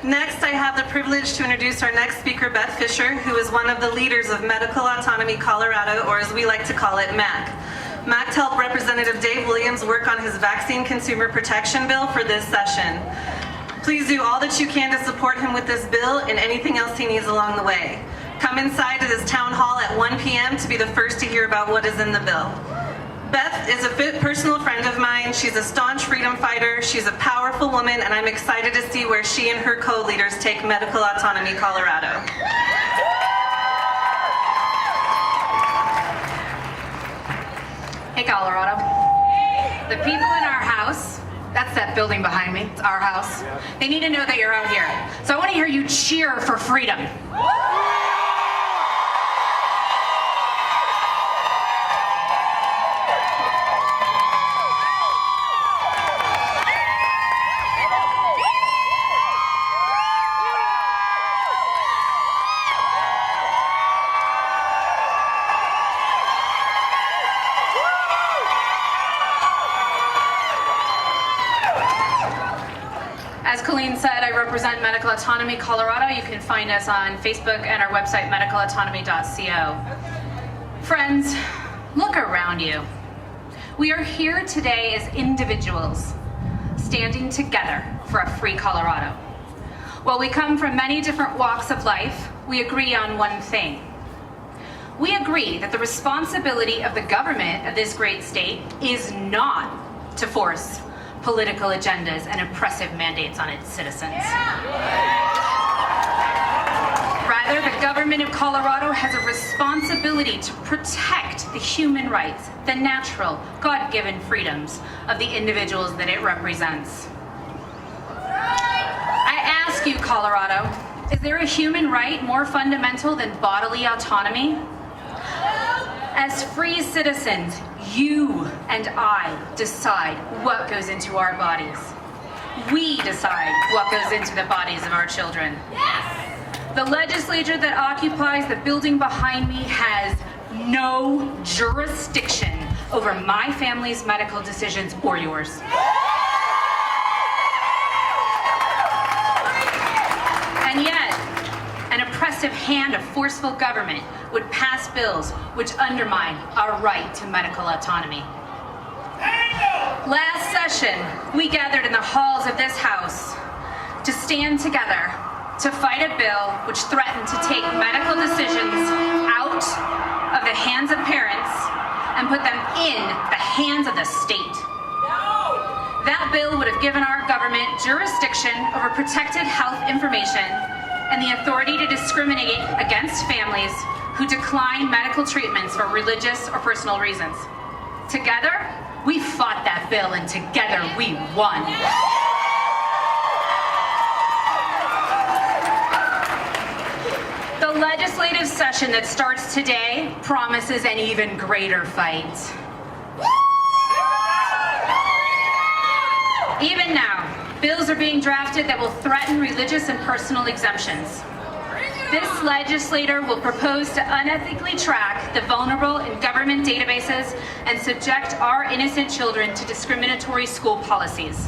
Next, I have the privilege to introduce our next speaker, Beth Fisher, who is one of the leaders of Medical Autonomy Colorado, or as we like to call it, MAC. MAC helped Representative Dave Williams work on his vaccine consumer protection bill for this session. Please do all that you can to support him with this bill and anything else he needs along the way. Come inside to this town hall at 1 p.m. to be the first to hear about what is in the bill. Beth is a personal friend of mine. She's a staunch freedom fighter. She's a powerful woman, and I'm excited to see where she and her co-leaders take Medical Autonomy Colorado. Hey, Colorado. The people in our house, that's that building behind me, it's our house, they need to know that you're out here. So I want to hear you cheer for freedom. As Colleen said, I represent Medical Autonomy Colorado. You can find us on Facebook and our website, medicalautonomy.co. Friends, look around you. We are here today as individuals, standing together for a free Colorado. While we come from many different walks of life, we agree on one thing. We agree that the responsibility of the government of this great state is not to force political agendas and oppressive mandates on its citizens. Rather, the government of Colorado has a responsibility to protect the human rights, the natural, God-given freedoms of the individuals that it represents. I ask you, Colorado, is there a human right more fundamental than bodily autonomy? As free citizens, you and I decide what goes into our bodies. We decide what goes into the bodies of our children. Yes! The legislature that occupies the building behind me has no jurisdiction over my family's medical decisions or yours. And yet, an oppressive hand of forceful government would pass bills which undermine our right to medical autonomy. Last session, we gathered in the halls of this House to stand together to fight a bill which threatened to take medical decisions out of the hands of parents and put them in the hands of the state. That bill would have given our government jurisdiction over protected health information and the authority to discriminate against families who decline medical treatments for religious or personal reasons. Together, we fought that bill, and together we won. The legislative session that starts today promises an even greater fight. Even now, bills are being drafted that will threaten religious and personal exemptions. This legislator will propose to unethically track the vulnerable in government databases and subject our innocent children to discriminatory school policies.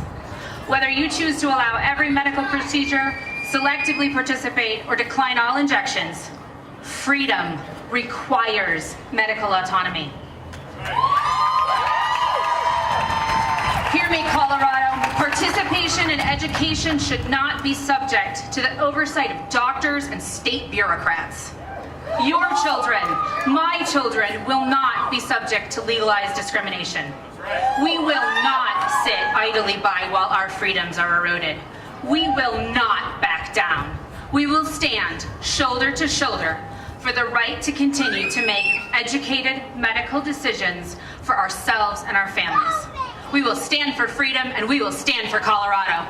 Whether you choose to allow every medical procedure, selectively participate, or decline all injections, freedom requires medical autonomy. Hear me, Colorado. Participation in education should not be subject to the oversight of doctors and state bureaucrats. Your children, my children, will not be subject to legalized discrimination. We will not sit idly by while our freedoms are eroded. We will not back down. We will stand shoulder to shoulder for the right to continue to make educated medical decisions for ourselves and our families. We will stand for freedom, and we will stand for Colorado.